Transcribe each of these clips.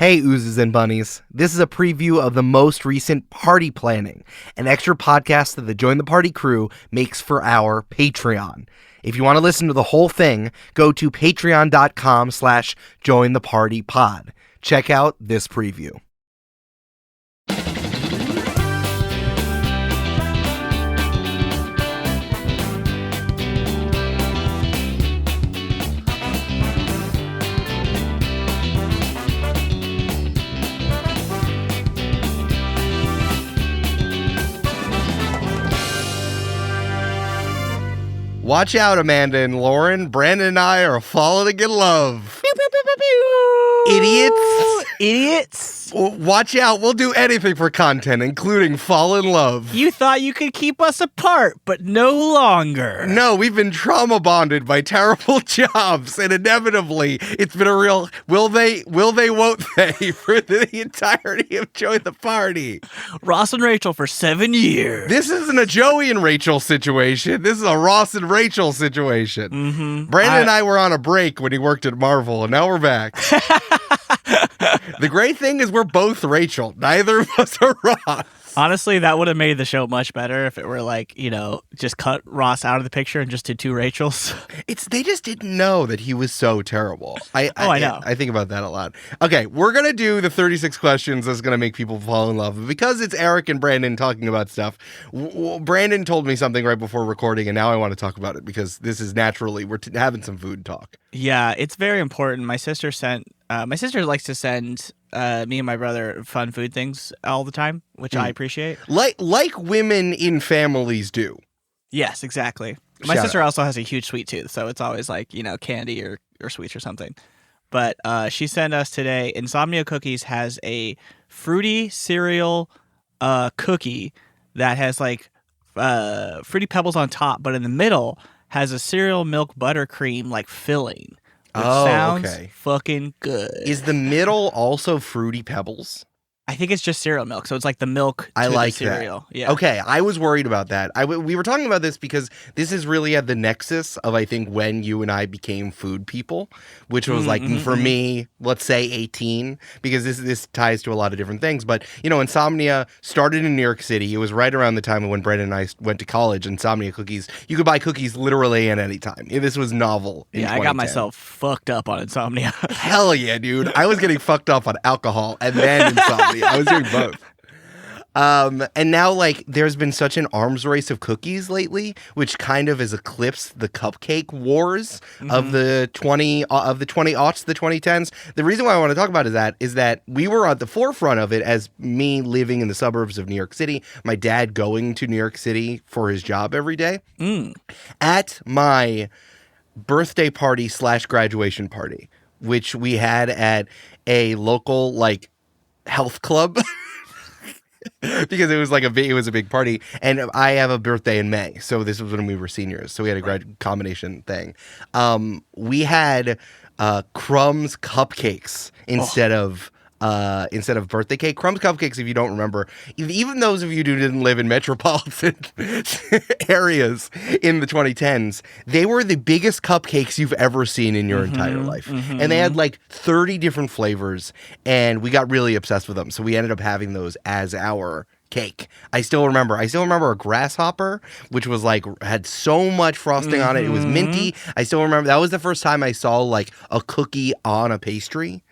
Hey, oozes and bunnies. This is a preview of the most recent Party Planning, an extra podcast that the Join the Party crew makes for our Patreon. If you want to listen to the whole thing, go to patreon.com/jointhepartypod. Check out this preview. Watch out, Amanda and Lauren. Brandon and I are falling in love. Pew, pew, pew, pew, pew. Idiots. Watch out. We'll do anything for content, including fall in love. You thought you could keep us apart, but no longer. No, we've been trauma bonded by terrible jobs, and inevitably, it's been a real will they, won't they for the entirety of Join the Party. Ross and Rachel for 7 years. This isn't a Joey and Rachel situation. This is a Ross and Rachel situation. Mm-hmm. Brandon and I were on a break when he worked at Marvel, and now we're back. The great thing is we're both Rachel. Neither of us are Ross. Honestly, that would have made the show much better if it were like, just cut Ross out of the picture and just did two Rachels. They just didn't know that he was so terrible. I know. I think about that a lot. Okay, we're going to do the 36 questions that's going to make people fall in love. Because it's Eric and Brandon talking about stuff, Brandon told me something right before recording, and now I want to talk about it because this is naturally, we're having some food talk. Yeah, it's very important. My sister likes to send me and my brother fun food things all the time, which I appreciate. Like women in families do. Yes, exactly. My sister also has a huge sweet tooth, so it's always like, candy or sweets or something. But she sent us today, Insomnia Cookies has a fruity cereal cookie that has like Fruity Pebbles on top, but in the middle has a cereal milk buttercream like filling. Which sounds fucking good. Is the middle also Fruity Pebbles? I think it's just cereal milk, so it's like the milk to I like the cereal. That. Yeah. Okay, I was worried about that. We were talking about this because this is really at the nexus of, I think, when you and I became food people, which was for me, let's say 18, because this ties to a lot of different things. But, Insomnia started in New York City. It was right around the time when Brandon and I went to college. Insomnia Cookies, you could buy cookies literally at any time. This was novel. Yeah, I got myself fucked up on Insomnia. Hell yeah, dude. I was getting fucked up on alcohol and then Insomnia. I was doing both. And now, there's been such an arms race of cookies lately, which kind of has eclipsed the cupcake wars of the 20aughts, the 2010s. The reason why I want to talk about is that we were at the forefront of it as me living in the suburbs of New York City, my dad going to New York City for his job every day. At my birthday party / graduation party, which we had at a local, health club because it was a big party, and I have a birthday in May, so this was when we were seniors, so we had a combination thing. We had Crumbs cupcakes instead of birthday cake. Crumbs cupcakes, if you don't remember, even those of you who didn't live in metropolitan areas in the 2010s, they were the biggest cupcakes you've ever seen in your entire life. And they had 30 different flavors, and we got really obsessed with them. So we ended up having those as our cake. I still remember a grasshopper, which was had so much frosting on it. It was minty. I still remember that was the first time I saw a cookie on a pastry,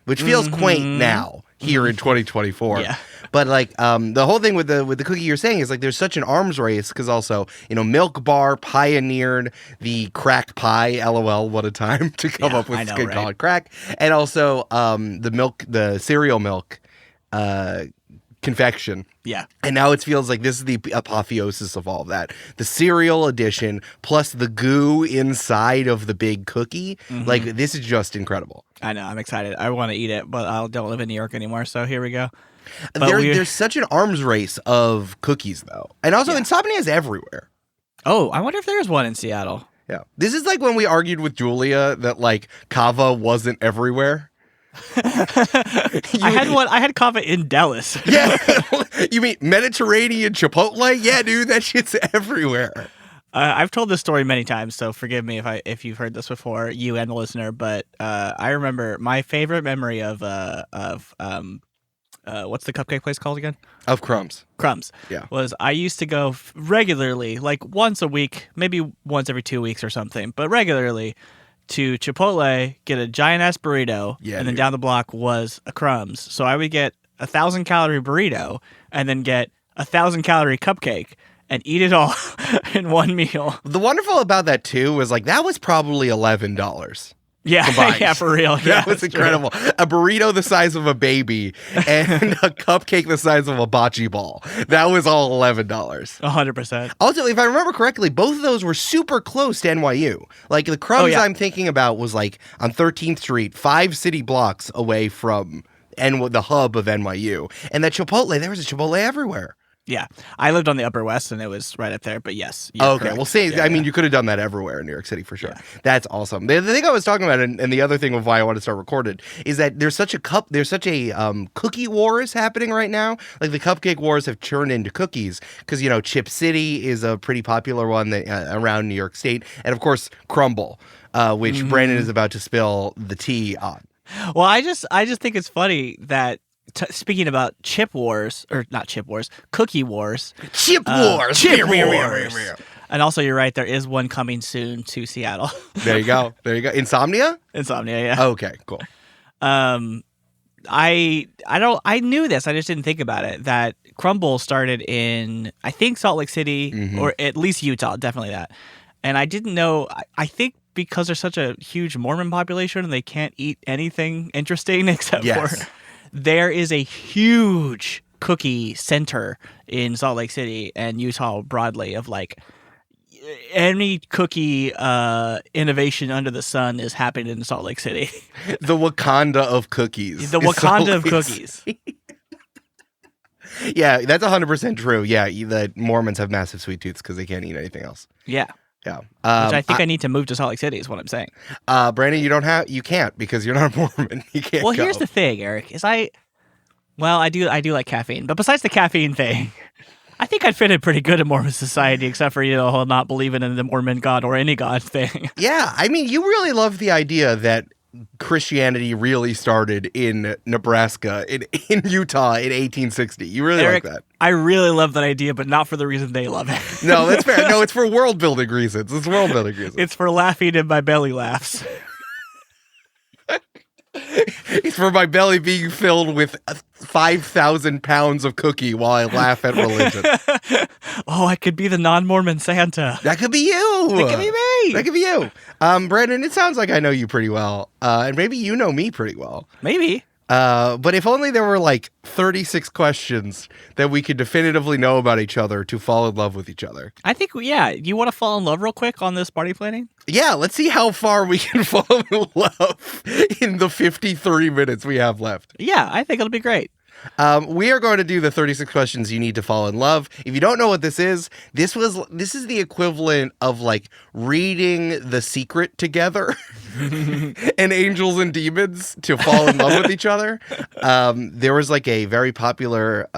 which feels quaint now here in 2024. Yeah. But the whole thing with the cookie you're saying is there's such an arms race because also, Milk Bar pioneered the crack pie, LOL, what a time to come up with this call it crack. And also the cereal milk confection. Yeah. And now it feels like this is the apotheosis of all of that. The cereal edition plus the goo inside of the big cookie. This is just incredible. I know. I'm excited. I want to eat it, but I don't live in New York anymore, so here we go. There's such an arms race of cookies, though. And also, Insomnia is everywhere. Oh, I wonder if there's one in Seattle. Yeah. This is like when we argued with Julia that, Kava wasn't everywhere. I had kava in Dallas. Yeah. You mean Mediterranean Chipotle? Yeah, dude, that shit's everywhere. I've told this story many times, so forgive me if you've heard this before, you and the listener. But I remember my favorite memory of what's the cupcake place called again? Of Crumbs. Crumbs. Yeah. Was I used to go regularly, like once a week, maybe once every 2 weeks or something, but regularly to Chipotle, get a giant ass burrito, Yeah, and then dude. down the block was a Crumbs. So I would get 1,000-calorie burrito and then get 1,000-calorie cupcake and eat it all in one meal. The wonderful about that too was like that was probably $11. Yeah, Combined. yeah, for real. Yeah, That was that's true. incredible. A burrito the size of a baby and a cupcake the size of a bocce ball. That was all $11. 100%. Also, if I remember correctly, both of those were super close to NYU. Like the Crumbs yeah. I'm thinking about was like on 13th Street, 5 city blocks away from the hub of NYU. And that Chipotle, there was a Chipotle everywhere. Yeah, I lived on the Upper West, and it was right up there. But yes. Okay, correct. well, say, Yeah, I mean, yeah. you could have done that everywhere in New York City for sure. That's awesome. The thing I was talking about, and the other thing of why I want to start recorded, is that there's such a cookie wars happening right now. Like the cupcake wars have turned into cookies because Chip City is a pretty popular one that around New York State, and of course Crumble, which Brandon is about to spill the tea on. Well, I just think it's funny that. Speaking about chip wars, or not chip wars, cookie wars. Chip wars. Chip wars. And also, you're right, there is one coming soon to Seattle. There you go. Insomnia? Insomnia, yeah. Okay, cool. I knew this, I just didn't think about it, that Crumble started in, I think, Salt Lake City, or at least Utah, definitely that. And I didn't know, I think because there's such a huge Mormon population and they can't eat anything interesting except Yes. for... There is a huge cookie center in Salt Lake City and Utah broadly of like any cookie innovation under the sun is happening in Salt Lake City. The Wakanda of cookies. The is Wakanda of Salt Lake cookies. Yeah, that's 100% true. Yeah, the Mormons have massive sweet tooths because they can't eat anything else. Yeah. Yeah. Which I think I need to move to Salt Lake City is what I'm saying. Brandon, you can't because you're not a Mormon. You can't Well, go. here's the thing, Eric, is I do like caffeine, but besides the caffeine thing, I think I'd fit in pretty good in Mormon society, except for, not believing in the Mormon God or any God thing. Yeah, I mean, you really love the idea that Christianity really started in Nebraska, in Utah in 1860. You really Eric, like that. I really love that idea, but not for the reason they love it. No, that's fair. No, it's for world building reasons. It's for laughing and my belly laughs. It's for my belly being filled with 5,000 pounds of cookie while I laugh at religion. Oh, I could be the non-Mormon Santa. That could be you. That could be me. That could be you. Brandon, it sounds like I know you pretty well. And maybe you know me pretty well. Maybe. But if only there were like 36 questions that we could definitively know about each other to fall in love with each other. I think, yeah. You want to fall in love real quick on this party planning? Yeah, let's see how far we can fall in love in the 53 minutes we have left. Yeah, I think it'll be great. We are going to do the 36 questions you need to fall in love. If you don't know what this is the equivalent of like reading The Secret together and Angels and Demons to fall in love with each other. There was like a very popular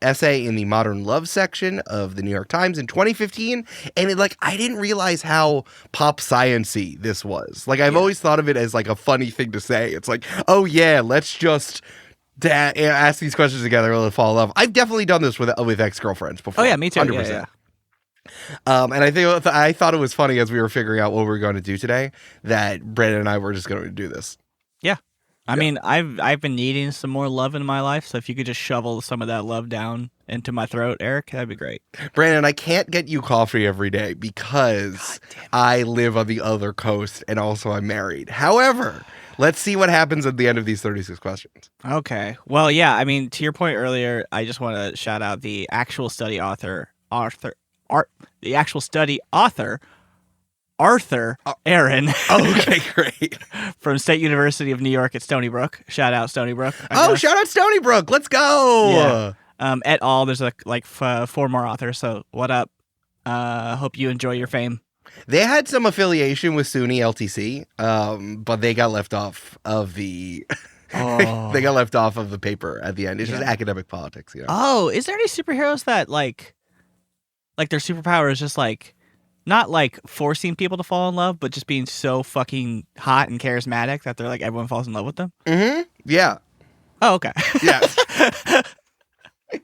essay in the Modern Love section of the New York Times in 2015, and I didn't realize how pop science-y this was. Like I've always thought of it as like a funny thing to say. It's like, oh yeah, let's just ask these questions together and fall in love. I've definitely done this with ex-girlfriends before. Oh yeah, me too. 100%. Yeah. And I thought it was funny as we were figuring out what we were going to do today that Brandon and I were just going to do this. Yeah. I mean, I've been needing some more love in my life, so if you could just shovel some of that love down into my throat, Eric, that'd be great. Brandon, I can't get you coffee every day because I live on the other coast and also I'm married. However, let's see what happens at the end of these 36 questions. Okay. Well, yeah, I mean, to your point earlier, I just want to shout out the actual study author, Arthur Aaron. Okay, great. From State University of New York at Stony Brook. Shout out Stony Brook. Shout out Stony Brook. Let's go. Yeah. Et al. There's four more authors. So what up? Hope you enjoy your fame. They had some affiliation with SUNY LTC, but they got left off of the. They got left off of the paper at the end. It's just academic politics, Oh, is there any superheroes that like their superpower is just like not like forcing people to fall in love, but just being so fucking hot and charismatic that they're like everyone falls in love with them. Mm-hmm. Yeah. Oh, okay. Yeah.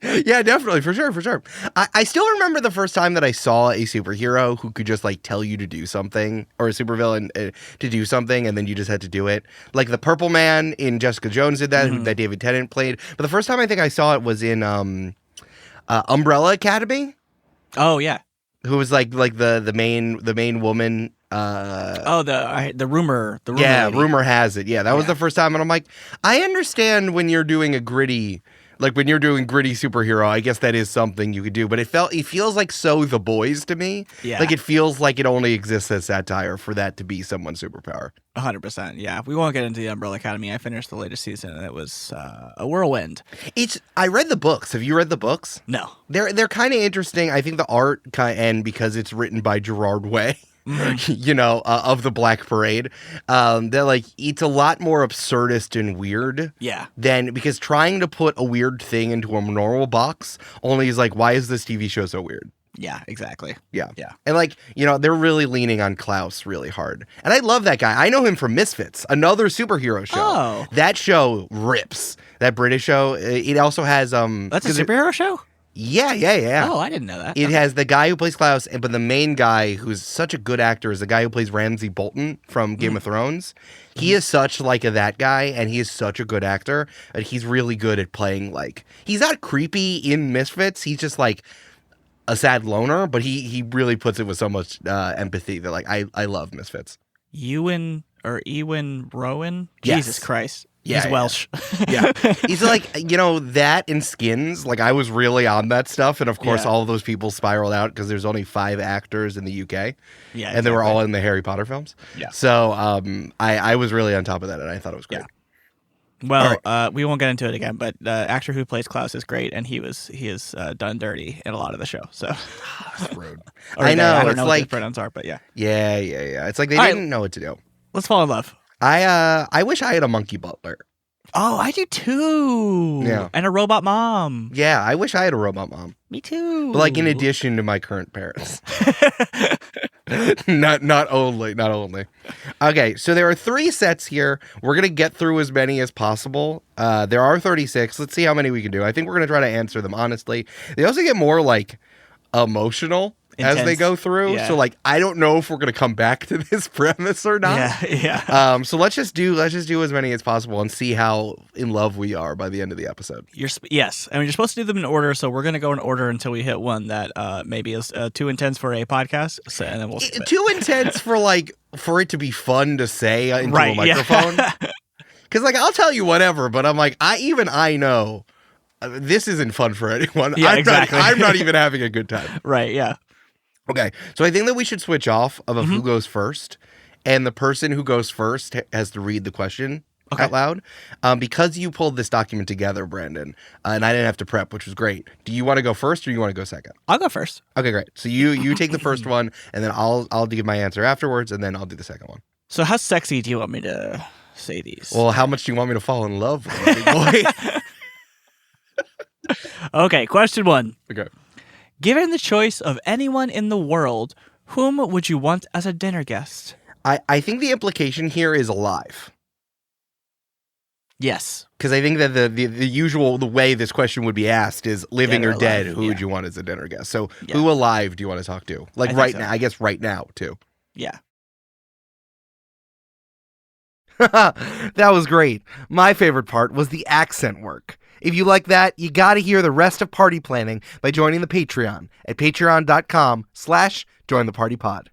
Yeah, definitely. For sure. I still remember the first time that I saw a superhero who could just like tell you to do something, or a supervillain to do something, and then you just had to do it. Like the Purple Man in Jessica Jones did that, that David Tennant played. But the first time I think I saw it was in Umbrella Academy. Oh yeah. Who was like the main woman. The rumor. Yeah, lady. rumor has it. Yeah, that was the first time, and I'm like, I understand when you're doing a gritty. Like when you're doing gritty superhero, I guess that is something you could do. But it feels like so The Boys to me. Yeah. Like it feels like it only exists as satire for that to be someone's superpower. 100%. Yeah. We won't get into the Umbrella Academy. I finished the latest season and it was a whirlwind. I read the books. Have you read the books? No. They're kind of interesting. I think the art and because it's written by Gerard Way. You know, of the Black Parade, they're like, it's a lot more absurdist and weird. Yeah. Because trying to put a weird thing into a normal box only is like, why is this TV show so weird? Yeah, exactly. Yeah. Yeah. And like, you know, they're really leaning on Klaus really hard. And I love that guy. I know him from Misfits, another superhero show. Oh. That show rips. That British show. It also has That's a superhero show? Yeah. Oh, I didn't know that. It has the guy who plays Klaus, but the main guy who's such a good actor is the guy who plays Ramsay Bolton from Game of Thrones. He is such like that guy, and he is such a good actor. And he's really good at playing like, he's not creepy in Misfits. He's just like a sad loner, but he really puts it with so much empathy that like I love Misfits. Ewan Rowan? Yes. Jesus Christ. Yeah, He's Welsh. Yeah. He's like, you know, that and Skins, like I was really on that stuff. And of course, all of those people spiraled out because there's only 5 actors in the UK. Yeah. And they were all in the Harry Potter films. Yeah. So I was really on top of that and I thought it was great. Yeah. Well, we won't get into it again, but the actor who plays Klaus is great, and he is done dirty in a lot of the show. So That's rude. I know. I don't It's know like what the pronouns are, but yeah. Yeah. It's like they All didn't know what to do. Let's fall in love. I wish I had a monkey butler. Oh, I do too. Yeah. And a robot mom. Yeah, I wish I had a robot mom. Me too. But like in addition to my current parents. not only. Okay, so there are 3 sets here. We're going to get through as many as possible. There are 36. Let's see how many we can do. I think we're going to try to answer them honestly. They also get more like emotional intense. As they go through. Yeah. So like I don't know if we're going to come back to this premise or not. Yeah. So let's just do as many as possible and see how in love we are by the end of the episode. Yes. I mean, you're supposed to do them in order, so we're going to go in order until we hit one that maybe is too intense for a podcast, so, and then we'll skip it. Too intense for it to be fun to say into a microphone. Because like I'll tell you whatever, but I'm like I know this isn't fun for anyone. Yeah, exactly. I'm not even having a good time. Right. Yeah. Okay, so I think that we should switch off of who goes first, and the person who goes first has to read the question out loud. Because you pulled this document together, Brandon, and I didn't have to prep, which was great. Do you want to go first or you want to go second? I'll go first. Okay, great. So you take the first one, and then I'll give my answer afterwards, and then I'll do the second one. So how sexy do you want me to say these? Well, how much do you want me to fall in love with, big boy? Okay, question 1. Okay. Given the choice of anyone in the world, whom would you want as a dinner guest? I think the implication here is alive. Yes. Because I think that the way this question would be asked is living or dead, alive, who would you want as a dinner guest? So Yeah. who alive do you want to talk to? Like think right so. now, I guess right now too. Yeah. That was great. My favorite part was the accent work. If you like that, you got to hear the rest of Party Planning by joining the Patreon at patreon.com/jointhepartypod.